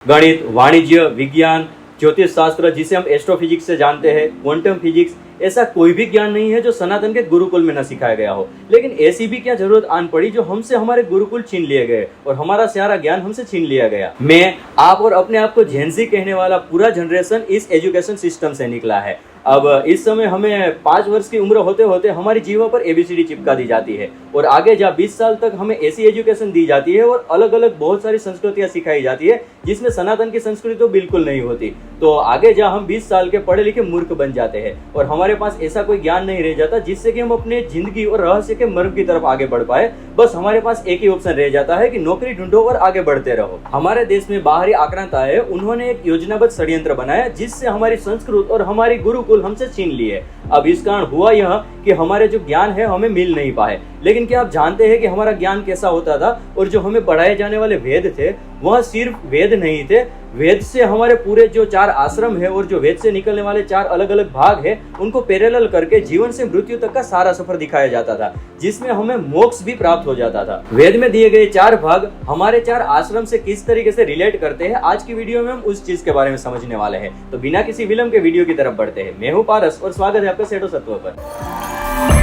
गणित, वाणिज्य, विज्ञान, ज्योतिष शास्त्र जिसे हम एस्ट्रोफिजिक्स से जानते हैं, क्वांटम फिजिक्स, ऐसा कोई भी ज्ञान नहीं है जो सनातन के गुरुकुल में न सिखाया गया हो। लेकिन ऐसी भी क्या जरूरत आन पड़ी जो हमसे हमारे गुरुकुल छीन लिए गए और हमारा सारा ज्ञान हमसे छीन लिया गया। मैं, आप और अपने आप को जेनजी कहने वाला पूरा जनरेशन इस एजुकेशन सिस्टम से निकला है। अब इस समय हमें 5 वर्ष की उम्र होते होते हमारी जीवा पर एबीसीडी चिपका दी जाती है और आगे जा 20 साल तक हमें ऐसी एजुकेशन दी जाती है और अलग अलग बहुत सारी संस्कृतियां सिखाई जाती है जिसमें सनातन की संस्कृति तो बिल्कुल नहीं होती। तो आगे जा हम 20 साल के पढ़े लिखे मूर्ख बन जाते हैं और हमारे पास ऐसा कोई ज्ञान नहीं रह जाता जिससे कि हम अपने जिंदगी और रहस्य के मर्म की तरफ आगे बढ़ पाए। बस हमारे पास एक ही ऑप्शन रह जाता है कि नौकरी ढूंढो और आगे बढ़ते रहो। हमारे देश में बाहरी आक्रांत आए, उन्होंने एक योजनाबद्ध षड्यंत्र बनाया जिससे हमारी संस्कृत और हमारी गुरुकुल हमसे छीन लिए। अब इस कारण हुआ यह कि हमारे जो ज्ञान है हमें मिल नहीं पाए। लेकिन क्या आप जानते हैं कि हमारा ज्ञान कैसा होता था? और जो हमें पढ़ाए जाने वाले वेद थे वह सिर्फ वेद नहीं थे, वेद से हमारे पूरे जो 4 आश्रम है और जो वेद से निकलने वाले 4 अलग अलग भाग है उनको पैरेलल करके जीवन से मृत्यु तक का सारा सफर दिखाया जाता था जिसमें हमें मोक्ष भी प्राप्त हो जाता था। वेद में दिए गए 4 भाग हमारे 4 आश्रम से किस तरीके से रिलेट करते हैं, आज की वीडियो में हम उस चीज के बारे में समझने वाले हैं। तो बिना किसी विलंब के वीडियो की तरफ बढ़ते हैं। मैं हूं पारस और स्वागत है आपका सेठो सत्व पर।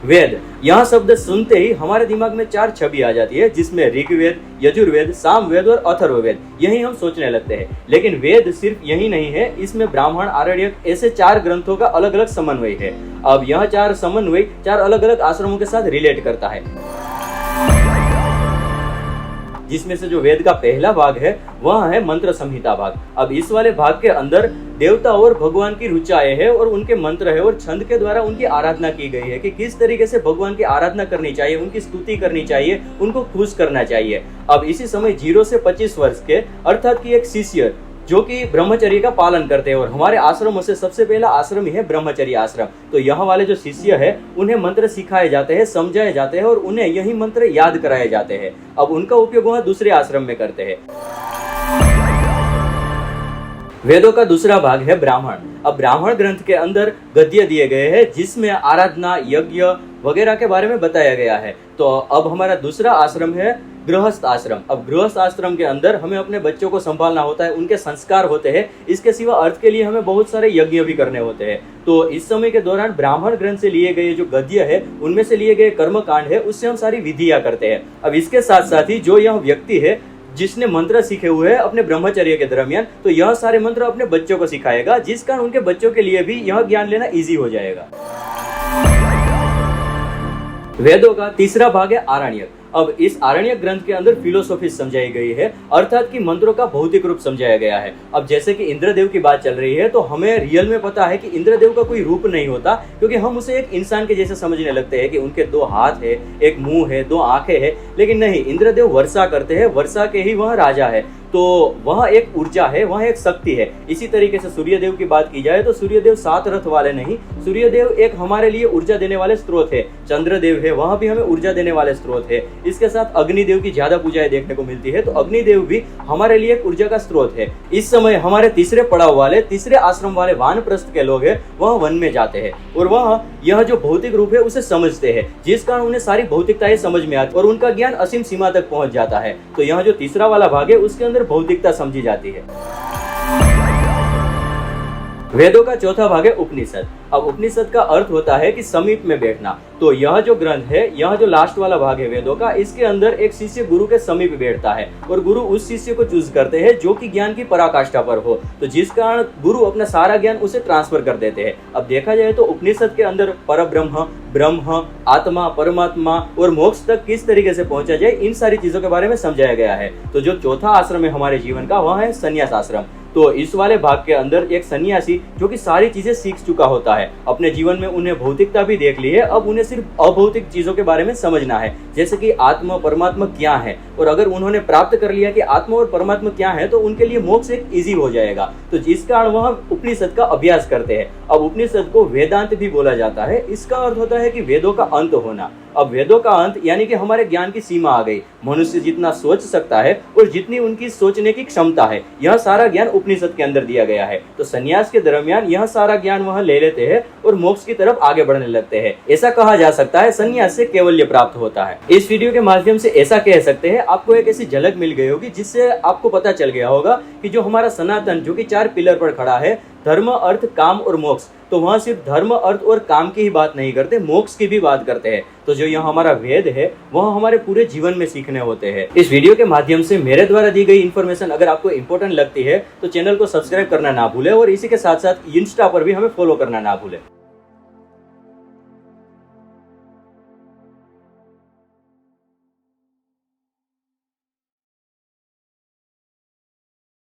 वेद, यहाँ शब्द सुनते ही हमारे दिमाग में 4 छवि आ जाती है जिसमें ऋग्वेद, यजुर्वेद, सामवेद और अथर्ववेद, यही हम सोचने लगते हैं। लेकिन वेद सिर्फ यही नहीं है, इसमें ब्राह्मण, आरण्यक ऐसे 4 ग्रंथों का अलग अलग समन्वय है। अब यह 4 समन्वय 4 अलग अलग आश्रमों के साथ रिलेट करता है, जिसमें से जो वेद का पहला भाग है वह है मंत्र संहिता भाग। अब इस वाले भाग के अंदर देवता और भगवान की ऋचाएं है और उनके मंत्र है और छंद के द्वारा उनकी आराधना की गई है कि किस तरीके से भगवान की आराधना करनी चाहिए, उनकी स्तुति करनी चाहिए, उनको खुश करना चाहिए। अब इसी समय 0 से 25 वर्ष के अर्थात कि एक शिष्य जो कि ब्रह्मचर्य का पालन करते हैं और हमारे आश्रमों से सबसे पहला आश्रम ही है ब्रह्मचर्य आश्रम। तो यहाँ वाले जो शिष्य है उन्हें मंत्र सिखाए जाते हैं, समझाए जाते हैं और उन्हें यही मंत्र याद कराए जाते हैं। अब उनका उपयोग वह दूसरे आश्रम में करते हैं। वेदों का दूसरा भाग है ब्राह्मण। अब ब्राह्मण ग्रंथ के अंदर गद्य दिए गए हैं जिसमें आराधना, यज्ञ वगैरह के बारे में बताया गया है। तो अब हमारा दूसरा आश्रम है गृहस्थ आश्रम। अब गृहस्थ आश्रम के अंदर हमें अपने बच्चों को संभालना होता है, उनके संस्कार होते हैं, इसके सिवा अर्थ के लिए हमें बहुत सारे यज्ञ भी करने होते हैं। तो इस समय के दौरान ब्राह्मण ग्रंथ से लिए गए जो गद्य है उनमें से लिए गए कर्म कांड है उससे हम सारी विधियां करते हैं। अब इसके साथ साथ ही जो यह व्यक्ति है जिसने मंत्र सीखे हुए हैं अपने ब्रह्मचर्य के दरमियान, तो यह सारे मंत्र अपने बच्चों को सिखाएगा जिस कारण उनके बच्चों के लिए भी यह ज्ञान लेना इजी हो जाएगा। वेदों का तीसरा भाग है आरण्यक। अब इस आरण्यक ग्रंथ के अंदर फिलोसॉफी समझाई गई है, अर्थात कि मंत्रों का भौतिक रूप समझाया गया है। अब जैसे कि इंद्रदेव की बात चल रही है तो हमें रियल में पता है कि इंद्रदेव का कोई रूप नहीं होता, क्योंकि हम उसे एक इंसान के जैसे समझने लगते हैं कि उनके 2 हाथ है, एक मुंह है, 2 आंखें है। लेकिन नहीं, इंद्रदेव वर्षा करते हैं, वर्षा के ही वह राजा है। तो वह एक ऊर्जा है, वह एक शक्ति है। इसी तरीके से सूर्यदेव की बात की जाए तो सूर्यदेव 7 रथ वाले नहीं, सूर्यदेव एक हमारे लिए ऊर्जा देने वाले स्रोत है। चंद्रदेव है, वह भी हमें ऊर्जा देने वाले स्रोत है। इसके साथ अग्निदेव की ज्यादा पूजाएं देखने को मिलती है, तो अग्निदेव भी हमारे लिए एक ऊर्जा का स्रोत है। इस समय हमारे तीसरे पड़ाव वाले, तीसरे आश्रम वाले वानप्रस्थ के लोग हैं, वह वन में जाते हैं और वह यह जो भौतिक रूप है उसे समझते हैं, जिस कारण उन्हें सारी भौतिकताएं समझ में आती और उनका ज्ञान असीम सीमा तक पहुंच जाता है। तो यह जो तीसरा वाला भाग है उसके अंदर भौतिकता समझी जाती है। वेदों का चौथा भाग है उपनिषद। अब उपनिषद का अर्थ होता है कि समीप में बैठना। तो यह जो ग्रंथ है, यह जो लास्ट वाला भाग है वेदों का, इसके अंदर एक शिष्य गुरु के समीप बैठता है और गुरु उस शिष्य को चूज करते हैं जो कि ज्ञान की पराकाष्ठा पर हो, तो जिस कारण गुरु अपना सारा ज्ञान उसे ट्रांसफर कर देते हैं। अब देखा जाए तो उपनिषद के अंदर परब्रह्म, ब्रह्म, आत्मा, परमात्मा और मोक्ष तक किस तरीके से पहुंचा जाए, इन सारी चीजों के बारे में समझाया गया है। तो जो चौथा आश्रम है हमारे जीवन का वह है संन्यास आश्रम। तो इस वाले भाग के अंदर एक सन्यासी जो कि सारी चीजें सीख चुका होता है, अपने जीवन में उन्हें भौतिकता भी देख ली है, अब उन्हें सिर्फ अभौतिक चीजों के बारे में समझना है, जैसे कि आत्मा परमात्मा क्या है। और अगर उन्होंने प्राप्त कर लिया कि आत्मा और परमात्मा क्या है तो उनके लिए मोक्ष एक इजी हो जाएगा। तो जिस कारण वह उपनिषद का अभ्यास करते हैं। अब उपनिषद को वेदांत भी बोला जाता है। इसका अर्थ होता है कि वेदों का अंत होना। अब वेदों का अंत यानी कि हमारे ज्ञान की सीमा आ गई। मनुष्य जितना सोच सकता है और जितनी उनकी सोचने की क्षमता है, यह सारा ज्ञान उपनिषद के अंदर दिया गया है। तो संन्यास के दरमियान यह सारा ज्ञान वह ले लेते हैं और मोक्ष की तरफ आगे बढ़ने लगते हैं। ऐसा कहा जा सकता है संन्यास से कैवल्य प्राप्त होता है। इस वीडियो के माध्यम से ऐसा कह सकते हैं आपको एक ऐसी झलक मिल गई होगी जिससे आपको पता चल गया होगा कि जो हमारा सनातन जो कि 4 पिलर पर खड़ा है, धर्म, अर्थ, काम और मोक्ष, तो वहां सिर्फ धर्म, अर्थ और काम की ही बात नहीं करते, मोक्ष की भी बात करते हैं। तो जो यहाँ हमारा वेद है वह हमारे पूरे जीवन में सीखने होते हैं। इस वीडियो के माध्यम से मेरे द्वारा दी गई इन्फॉर्मेशन अगर आपको इंपॉर्टेंट लगती है तो चैनल को सब्सक्राइब करना ना भूले और इसी के साथ साथ इंस्टा पर भी हमें फॉलो करना ना भूले।